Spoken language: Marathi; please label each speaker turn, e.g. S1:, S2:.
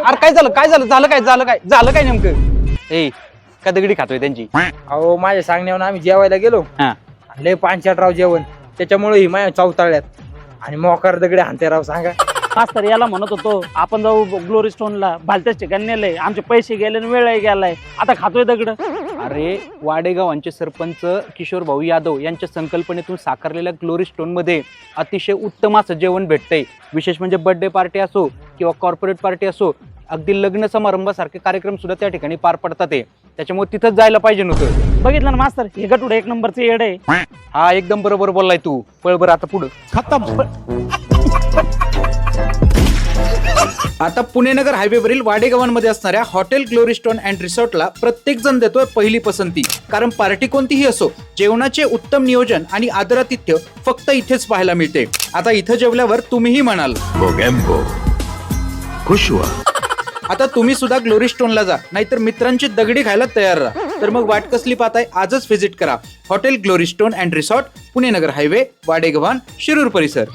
S1: अरे काय झालं नेमकं? ए का दगडी खातोय त्यांची?
S2: अहो माझ्या सांगण्यावर आम्ही जेवायला गेलो,
S1: हा.
S2: लय 5-4 राव जेवण, त्याच्यामुळे ही माझ्या चौताळ्यात आणि मोकार दगडे हाणते राव. सांगा
S3: मास्तर याला म्हणत होतो आपण जाऊ ग्लोरी स्टोनला, भलत्याच ठिकाणी नेलंय, आमचे पैसे गेले आणि वेळही गेलाय, आता खातोय दगड.
S1: अरे वाडेगावांचे सरपंच किशोर भाऊ यादव यांच्या संकल्पनेतून साकारलेल्या ग्लोरी स्टोन मध्ये अतिशय उत्तम असं जेवण भेटतंय. विशेष म्हणजे बर्थडे पार्टी असो किंवा कॉर्पोरेट पार्टी असो, अगदी लग्न समारंभासारखे कार्यक्रम सुद्धा त्या ठिकाणी पार पडतात. त्याच्यामुळे तिथंच जायला पाहिजे नव्हतं.
S3: बघितलं ना मास्तर, हे गटुडे 1 नंबरचे येड आहे.
S1: हा एकदम बरोबर बोललाय तू. पळ बरं आता पुढं. आता पुणे नगर हायवेवरील वाडेगावांमध्ये असणाऱ्या हॉटेल ग्लोरी स्टोन अँड रिसॉर्टला प्रत्येक जण देतोय पहिली पसंती. कारण पार्टी कोणतीही असो, जेवणाचे उत्तम नियोजन आणि आदरातिथ्य फक्त इथेच पाहायला मिळते. आता इथं जेवल्यावर तुम्हीही म्हणाल खुश हुआ. आता तुम्ही सुद्धा ग्लोरी स्टोनला जा, नाहीतर मित्रांची दगडी खायला तयार राहा. तर मग वाट कसली पाहताय, आजच व्हिजिट करा hotel glory stone and resort, Pune Nagar highway, Wadegavhan, Shirur परिसर.